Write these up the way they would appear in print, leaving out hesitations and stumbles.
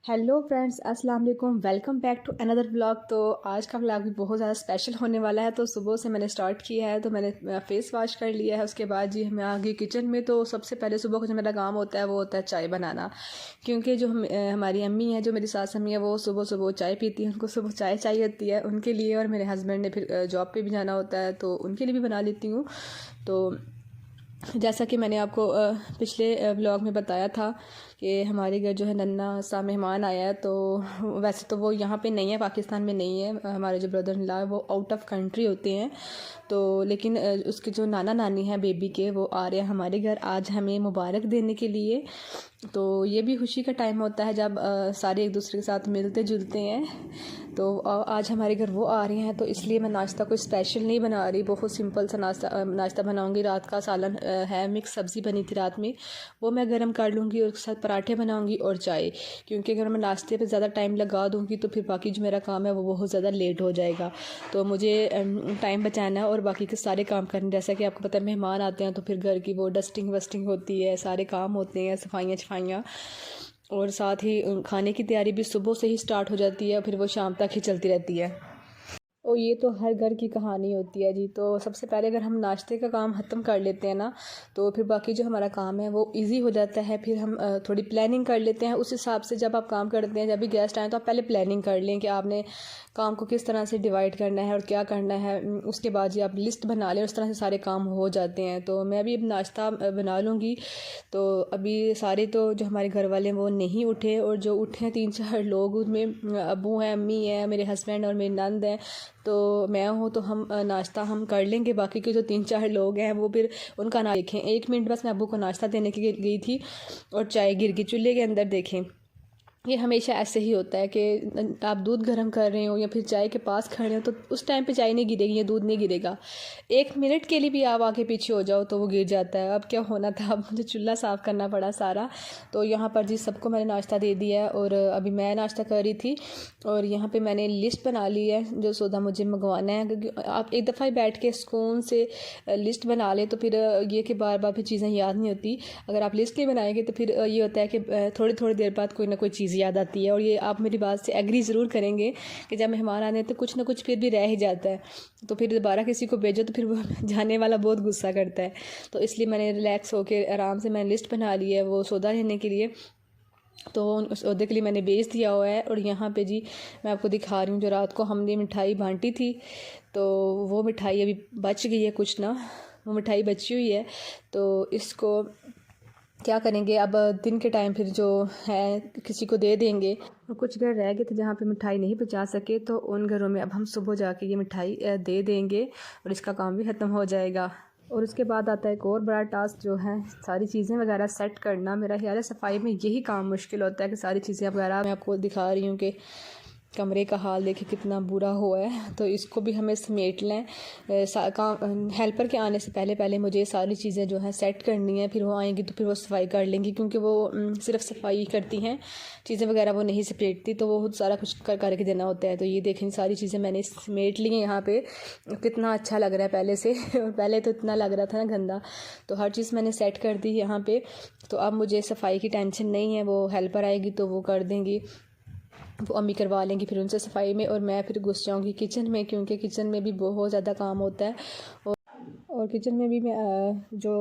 Hello friends, अस्सलाम वालेकुम। Welcome back to another vlog. तो आज का व्लॉग भी बहुत ज़्यादा स्पेशल होने वाला है। तो सुबह से मैंने स्टार्ट किया है, तो मैंने फेस वॉश कर लिया है। उसके बाद जी मैं आ गई किचन में। तो सबसे पहले सुबह को जो मेरा काम होता है वो होता है चाय बनाना, क्योंकि जो हमारी अम्मी है, जो मेरी सास अम्मी है, वो सुबह सुबह चाय पीती हैं। उनको सुबह चाय चाहिए होती है उनके लिए, और मेरे हस्बैंड ने फिर जॉब पर भी जाना होता है तो उनके लिए भी बना लेती हूँ। तो जैसा कि मैंने आपको पिछले व्लॉग में बताया था कि हमारे घर जो है नन्ना सा मेहमान आया है। तो वैसे तो वो यहाँ पे नहीं है, पाकिस्तान में नहीं है। हमारे जो ब्रदर इन लॉ है वो आउट ऑफ कंट्री होते हैं। तो लेकिन उसके जो नाना नानी हैं बेबी के, वो आ रहे हैं हमारे घर आज हमें मुबारक देने के लिए। तो ये भी खुशी का टाइम होता है जब सारे एक दूसरे के साथ मिलते जुलते हैं। तो आज हमारे घर वो आ रहे हैं, तो इसलिए मैं नाश्ता कोई स्पेशल नहीं बना रही, बहुत सिंपल सा नाश्ता बनाऊंगी। रात का सालन है, मिक्स सब्ज़ी बनी थी रात में, वो मैं गर्म कर लूँगी और उसके साथ पराठे बनाऊंगी और चाय। क्योंकि अगर मैं नाश्ते पे ज़्यादा टाइम लगा दूँगी तो फिर बाकी जो मेरा काम है वो बहुत ज़्यादा लेट हो जाएगा। तो मुझे टाइम बचाना है और बाकी के सारे काम करने। जैसा कि आपको पता है मेहमान आते हैं तो फिर घर की वो डस्टिंग वस्टिंग होती है, सारे काम होते हैं, सफाइयाँ, और साथ ही खाने की तैयारी भी सुबह से ही स्टार्ट हो जाती है, फिर वो शाम तक ही चलती रहती है। और ये तो हर घर की कहानी होती है जी। तो सबसे पहले अगर हम नाश्ते का काम ख़त्म कर लेते हैं ना, तो फिर बाकी जो हमारा काम है वो इजी हो जाता है। फिर हम थोड़ी प्लानिंग कर लेते हैं उस हिसाब से। जब आप काम करते हैं, जब भी गेस्ट आए, तो आप पहले प्लानिंग कर लें कि आपने काम को किस तरह से डिवाइड करना है और क्या करना है। उसके बाद जी आप लिस्ट बना लें, उस तरह से सारे काम हो जाते हैं। तो मैं भी अब नाश्ता बना लूँगी। तो अभी सारे तो जो हमारे घर वाले हैं वो नहीं उठे, और जो उठे हैं 3-4 लोग, उसमें अबू हैं, अम्मी हैं, मेरे हस्बैंड और मेरी नंद हैं, तो मैं हूँ। तो हम नाश्ता हम कर लेंगे। बाकी के जो 3-4 लोग हैं वो फिर उनका ना देखें। 1 मिनट बस मैं अबू को नाश्ता देने के लिए गई थी और चाय गिर गई चूल्हे के अंदर। देखें, ये हमेशा ऐसे ही होता है कि आप दूध गर्म कर रहे हो या फिर चाय के पास खड़े हो, तो उस टाइम पे चाय नहीं गिरेगी या दूध नहीं गिरेगा। 1 मिनट के लिए भी आप आगे पीछे हो जाओ तो वो गिर जाता है। अब क्या होना था, अब मुझे चूल्हा साफ़ करना पड़ा सारा। तो यहाँ पर जी सबको मैंने नाश्ता दे दिया है, और अभी मैं नाश्ता कर रही थी। और यहाँ पर मैंने लिस्ट बना ली है जो सौदा मुझे मंगवाना है, क्योंकि आप एक दफ़ा ही बैठ के सुकून से लिस्ट बना लें तो फिर ये कि बार बार फिर चीज़ें याद नहीं होती। अगर आप लिस्ट नहीं बनाएंगे तो फिर ये होता है कि थोड़ी थोड़ी देर बाद कोई ना कोई चीज़ याद आती है। और ये आप मेरी बात से एग्री ज़रूर करेंगे कि जब मेहमान आने तो कुछ ना कुछ फिर भी रह ही जाता है। तो फिर दोबारा किसी को भेजो तो फिर वो जाने वाला बहुत गुस्सा करता है। तो इसलिए मैंने रिलैक्स होकर आराम से मैंने लिस्ट बना ली है वो सौदा लेने के लिए। तो उस सौदे के लिए मैंने भेज दिया हुआ है। और यहाँ पे जी मैं आपको दिखा रही हूँ, जो रात को हमने मिठाई बांटी थी, तो वो मिठाई अभी बच गई है कुछ ना, वो मिठाई बची हुई है। तो इसको क्या करेंगे, अब दिन के टाइम फिर जो है किसी को दे देंगे। और कुछ घर रह गए थे जहाँ पे मिठाई नहीं पहुँचा सके, तो उन घरों में अब हम सुबह जाके ये मिठाई दे देंगे और इसका काम भी ख़त्म हो जाएगा। और उसके बाद आता है एक और बड़ा टास्क, जो है सारी चीज़ें वगैरह सेट करना। मेरा ख्याल है सफाई में यही काम मुश्किल होता है कि सारी चीज़ें वगैरह। मैं आपको दिखा रही हूँ कि कमरे का हाल देखिए कितना बुरा हुआ है। तो इसको भी हमें समेट लें। हेल्पर के आने से पहले पहले मुझे सारी चीज़ें जो है सेट करनी है। फिर वो आएंगी तो फिर वो सफाई कर लेंगी, क्योंकि वो सिर्फ सफाई करती हैं, चीज़ें वगैरह वो नहीं समेटती। तो वो खुद सारा कुछ करके देना होता है। तो ये देखें सारी चीज़ें मैंने समेट ली हैं। यहाँ पे कितना अच्छा लग रहा है पहले से और पहले तो इतना लग रहा था ना गंदा। तो हर चीज़ मैंने सेट कर दी यहाँ पे। तो अब मुझे सफाई की टेंशन नहीं है। वो हेल्पर आएगी तो वो कर देंगी, वो अम्मी करवा लेंगी फिर उनसे सफाई में। और मैं फिर घुस जाऊँगी किचन में, क्योंकि किचन में भी बहुत ज़्यादा काम होता है। और किचन में भी मैं जो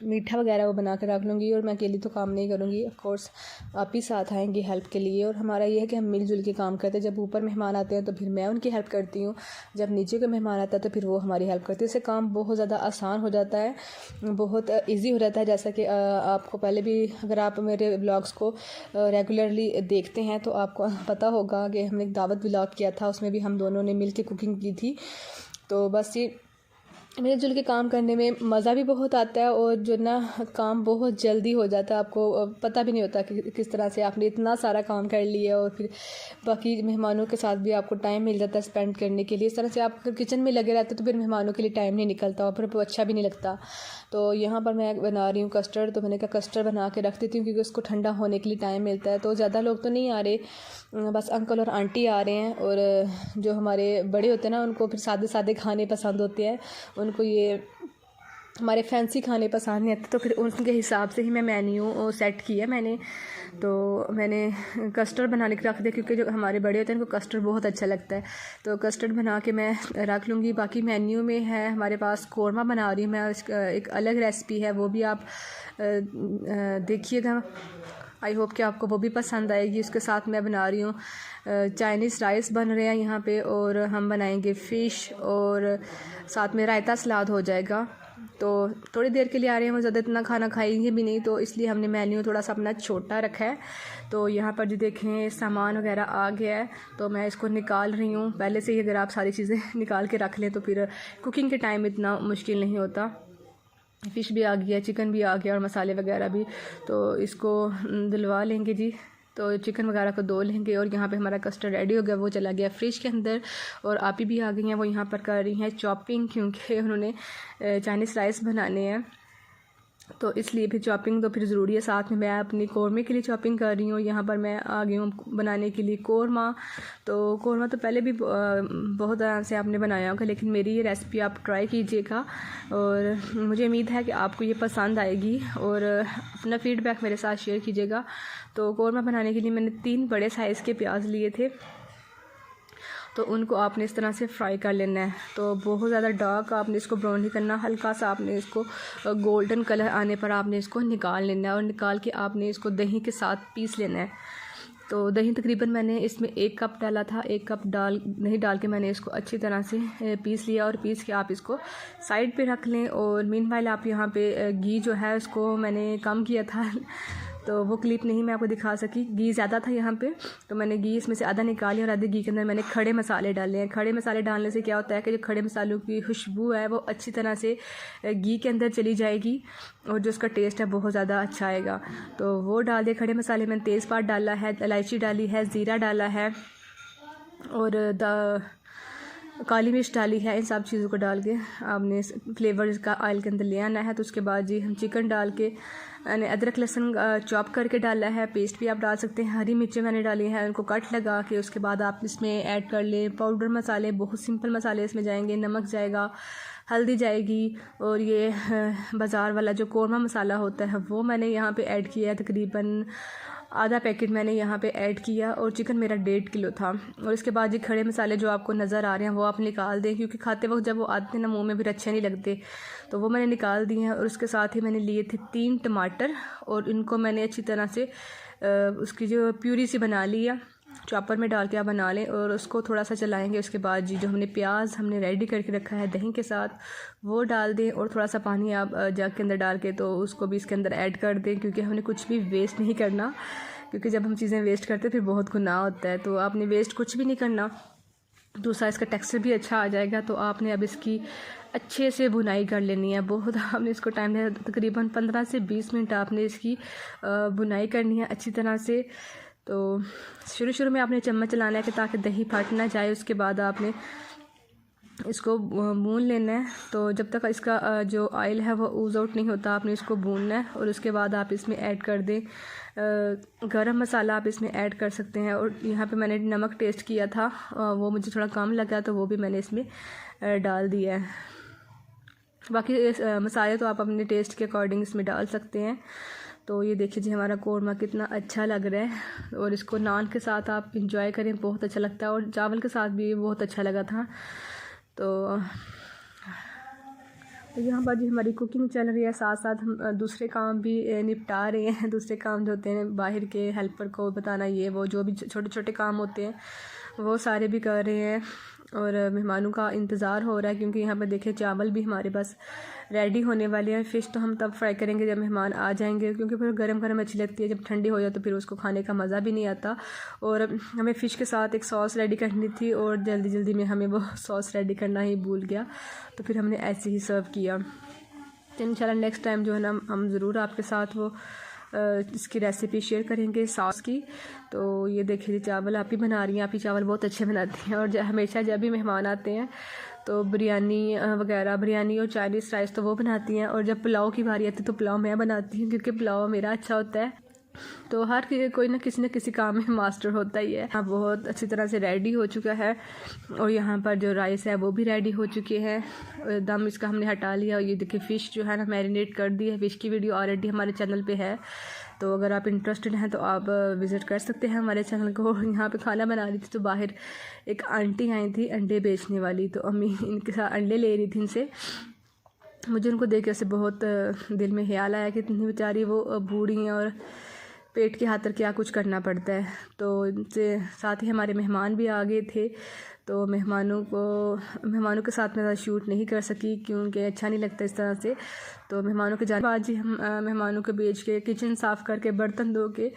मीठा वगैरह वो बना कर रख लूँगी। और मैं अकेली तो काम नहीं करूँगी, ऑफ कोर्स आप ही साथ आएंगे हेल्प के लिए। और हमारा ये है कि हम मिलजुल के काम करते हैं। जब ऊपर मेहमान आते हैं तो फिर मैं उनकी हेल्प करती हूँ, जब नीचे का मेहमान आता है तो फिर वो हमारी हेल्प करती है। इससे काम बहुत ज़्यादा आसान हो जाता है, बहुत ईजी हो जाता है। जैसा कि आपको पहले भी, अगर आप मेरे व्लॉग्स को रेगुलरली देखते हैं तो आपको पता होगा कि हमने एक दावत व्लॉग किया था, उसमें भी हम दोनों ने मिल के कुकिंग की थी। तो बस ये मिलजुल के काम करने में मज़ा भी बहुत आता है, और जो ना काम बहुत जल्दी हो जाता है। आपको पता भी नहीं होता कि किस तरह से आपने इतना सारा काम कर लिया, और फिर बाकी मेहमानों के साथ भी आपको टाइम मिल जाता है स्पेंड करने के लिए। इस तरह से आप किचन में लगे रहते तो फिर मेहमानों के लिए टाइम नहीं निकलता और फिर वो अच्छा भी नहीं लगता। तो यहाँ पर मैं बना रही हूँ कस्टर्ड। तो मैंने कहा कस्टर्ड बना के रख देती हूँ, क्योंकि उसको ठंडा होने के लिए टाइम मिलता है। तो ज़्यादा लोग तो नहीं आ रहे, बस अंकल और आंटी आ रहे हैं। और जो हमारे बड़े होते हैं ना, उनको फिर सादे सादे खाने पसंद होते हैं। उनको ये हमारे फैंसी खाने पसंद नहीं आते, तो फिर उनके हिसाब से ही मैं मेन्यू सेट किया मैंने। तो मैंने कस्टर्ड बनाने के रख दिया, क्योंकि जो हमारे बड़े होते हैं उनको कस्टर्ड बहुत अच्छा लगता है, तो कस्टर्ड बना के मैं रख लूँगी। बाकी मेन्यू में है हमारे पास कौरमा बना रही हूँ मैं, एक अलग रेसिपी है, वो भी आप देखिएगा। आई होप कि आपको वो भी पसंद आएगी। उसके साथ मैं बना रही हूँ चाइनीज़ राइस बन रहे हैं यहाँ पे, और हम बनाएंगे फ़िश, और साथ में रायता सलाद हो जाएगा। तो थोड़ी देर के लिए आ रहे हैं, वो ज़्यादा इतना खाना खाएंगे भी नहीं, तो इसलिए हमने मेन्यू थोड़ा सा अपना छोटा रखा है। तो यहाँ पर जो देखें सामान वगैरह आ गया है, तो मैं इसको निकाल रही हूँ। पहले से ही अगर आप सारी चीज़ें निकाल के रख लें तो फिर कुकिंग के टाइम इतना मुश्किल नहीं होता। फ़िश भी आ गया, चिकन भी आ गया, और मसाले वगैरह भी, तो इसको धुलवा लेंगे जी। तो चिकन वगैरह को धो लेंगे, और यहाँ पे हमारा कस्टर्ड रेडी हो गया, वो चला गया फ्रिज के अंदर। और आपी भी आ गई हैं, वो यहाँ पर कर रही हैं चॉपिंग, क्योंकि उन्होंने चाइनीज़ राइस बनाने हैं, तो इसलिए फिर चॉपिंग तो फिर ज़रूरी है। साथ में मैं अपनी कौरमे के लिए चॉपिंग कर रही हूँ। यहाँ पर मैं आ गई हूँ बनाने के लिए कौरमा। तो कौरमा तो पहले भी बहुत तरह से आपने बनाया होगा, लेकिन मेरी ये रेसिपी आप ट्राई कीजिएगा, और मुझे उम्मीद है कि आपको ये पसंद आएगी, और अपना फ़ीडबैक मेरे साथ शेयर कीजिएगा। तो कौरमा बनाने के लिए मैंने 3 बड़े साइज़ के प्याज लिए थे, तो उनको आपने इस तरह से फ्राई कर लेना है। तो बहुत ज़्यादा डार्क आपने इसको ब्राउन नहीं करना, हल्का सा आपने इसको गोल्डन कलर आने पर आपने इसको निकाल लेना है, और निकाल के आपने इसको दही के साथ पीस लेना है। तो दही तकरीबन मैंने इसमें 1 कप डाला था, 1 कप दही डाल के मैंने इसको अच्छी तरह से पीस लिया, और पीस के आप इसको साइड पे रख लें। और मीनवाइल आप यहाँ पे घी जो है उसको मैंने कम किया था, तो वो क्लिप नहीं मैं आपको दिखा सकी, घी ज़्यादा था यहाँ पे, तो मैंने घी इसमें से आधा निकाली, और आधे घी के अंदर मैंने खड़े मसाले डाले हैं। खड़े मसाले डालने से क्या होता है कि जो खड़े मसालों की खुशबू है वो अच्छी तरह से घी के अंदर चली जाएगी, और जो उसका टेस्ट है बहुत ज़्यादा अच्छा आएगा। तो वो डाल दिए खड़े मसाले, मैंने तेज़पात डाला है, इलायची डाली है, ज़ीरा डाला है, और काली मिर्च डाली है। इन सब चीज़ों को डाल के आपने फ्लेवर इसका ऑयल के अंदर ले आना है। तो उसके बाद जी हम चिकन डाल के, मैंने अदरक लहसुन चॉप करके डाला है, पेस्ट भी आप डाल सकते हैं, हरी मिर्चें मैंने डाली हैं, उनको कट लगा के उसके बाद आप इसमें ऐड कर लें पाउडर मसाले, बहुत सिंपल मसाले इसमें जाएंगे, नमक जाएगा, हल्दी जाएगी, और ये बाज़ार वाला जो कौरमा मसाला होता है वो मैंने यहाँ पे ऐड किया है, तकरीबन आधा पैकेट मैंने यहाँ पे ऐड किया, और चिकन मेरा 1.5 किलो था। और इसके बाद ये खड़े मसाले जो आपको नज़र आ रहे हैं वो आप निकाल दें, क्योंकि खाते वक्त जब वो आते हैं ना मुंह में फिर अच्छे नहीं लगते, तो वो मैंने निकाल दिए हैं। और उसके साथ ही मैंने लिए थे 3 टमाटर, और इनको मैंने अच्छी तरह से उसकी जो प्यूरी सी बना ली है, चॉपर में डाल के आप बना लें, और उसको थोड़ा सा चलाएंगे। उसके बाद जी जो हमने प्याज हमने रेडी करके रखा है दही के साथ वो डाल दें, और थोड़ा सा पानी आप जग के अंदर डाल के तो उसको भी इसके अंदर ऐड कर दें, क्योंकि हमने कुछ भी वेस्ट नहीं करना, क्योंकि जब हम चीज़ें वेस्ट करते हैं फिर बहुत गुनाह होता है। तो आपने वेस्ट कुछ भी नहीं करना। दूसरा इसका टेक्सचर भी अच्छा आ जाएगा। तो आपने अब इसकी अच्छे से बुनाई कर लेनी है, बहुत आपने इसको टाइम दिया, तकरीबन 15 से 20 मिनट आपने इसकी बुनाई करनी है अच्छी तरह से। तो शुरू में आपने चम्मच चलाना है कि ताकि दही फट ना जाए। उसके बाद आपने इसको भून लेना है। तो जब तक इसका जो ऑयल है वो ऊज़ आउट नहीं होता आपने इसको भूनना है। और उसके बाद आप इसमें ऐड कर दें गरम मसाला, आप इसमें ऐड कर सकते हैं। और यहाँ पे मैंने नमक टेस्ट किया था, वो मुझे थोड़ा कम लगा, तो वो भी मैंने इसमें डाल दिया है। बाकी मसाले तो आप अपने टेस्ट के अकॉर्डिंग इसमें डाल सकते हैं। तो ये देखिए जी हमारा कौरमा कितना अच्छा लग रहा है, और इसको नान के साथ आप इंजॉय करें, बहुत अच्छा लगता है। और चावल के साथ भी बहुत अच्छा लगा था। तो यहाँ पर जी हमारी कुकिंग चल रही है, साथ साथ हम दूसरे काम भी निपटा रहे हैं। दूसरे काम जो होते हैं बाहर के हेल्पर को बताना, ये वो जो भी छोटे छोटे काम होते हैं वो सारे भी कर रहे हैं। और मेहमानों का इंतज़ार हो रहा है, क्योंकि यहाँ पर देखिए चावल भी हमारे पास रेडी होने वाले हैं। फ़िश तो हम तब फ्राई करेंगे जब मेहमान आ जाएंगे, क्योंकि फिर गरम गरम अच्छी लगती है, जब ठंडी हो जाए तो फिर उसको खाने का मज़ा भी नहीं आता। और हमें फ़िश के साथ एक सॉस रेडी करनी थी, और जल्दी जल्दी में हमें वो सॉस रेडी करना ही भूल गया, तो फिर हमने ऐसे ही सर्व किया। तो इंशाल्लाह नेक्स्ट टाइम जो है ना हम ज़रूर आपके साथ वो इसकी रेसिपी शेयर करेंगे सॉस की। तो ये देखिए चावल आप ही बना रही हैं, आप ही चावल बहुत अच्छे बनाती हैं। और हमेशा जब भी मेहमान आते हैं तो बिरयानी वगैरह, बिरयानी और चाइनीज़ राइस तो वो बनाती हैं, और जब पुलाव की बारी आती है तो पुलाव मैं बनाती हूँ, क्योंकि पुलाव मेरा अच्छा होता है। तो हर कोई ना किसी काम में मास्टर होता ही है। यहाँ बहुत अच्छी तरह से रेडी हो चुका है और यहाँ पर जो राइस है वो भी रेडी हो चुकी है। दम इसका हमने हटा लिया और ये देखिए फ़िश जो है ना मैरिनेट कर दी है। फ़िश की वीडियो ऑलरेडी हमारे चैनल पे है, तो अगर आप इंटरेस्टेड हैं तो आप विज़िट कर सकते हैं हमारे चैनल को। यहाँ पे खाना बना रही थी तो बाहर एक आंटी आई थी अंडे बेचने वाली, तो अम्मी इनके साथ अंडे ले रही थी इनसे। मुझे उनको देख के ऐसे बहुत दिल में ख्याल आया कि इतनी बेचारी वो बूढ़ी हैं और पेट की खातिर क्या कुछ करना पड़ता है। तो इनसे साथ ही हमारे मेहमान भी आ गए थे, तो मेहमानों के साथ मैं ज़्यादा शूट नहीं कर सकी क्योंकि अच्छा नहीं लगता इस तरह से। तो मेहमानों के जाने बाद जी हम मेहमानों को बेच के किचन साफ़ करके बर्तन धो के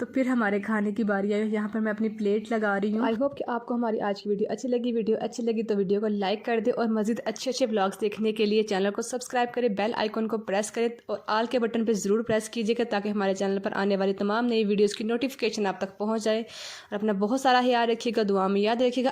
तो फिर हमारे खाने की बारी आई। यहाँ पर मैं अपनी प्लेट लगा रही हूँ। आई होप कि आपको हमारी आज की वीडियो अच्छी लगी। वीडियो अच्छी लगी तो वीडियो को लाइक कर दे और मज़ीद अच्छे ब्लॉग्स देखने के लिए चैनल को सब्सक्राइब करें, बेल आइकन को प्रेस करें और ऑल के बटन पर ज़रूर प्रेस कीजिएगा ताकि हमारे चैनल पर आने वाली तमाम नई वीडियोज़ की नोटिफिकेशन आप तक पहुँच जाए। और अपना बहुत सारा ख्याल रखिएगा, दुआ में याद रखिएगा।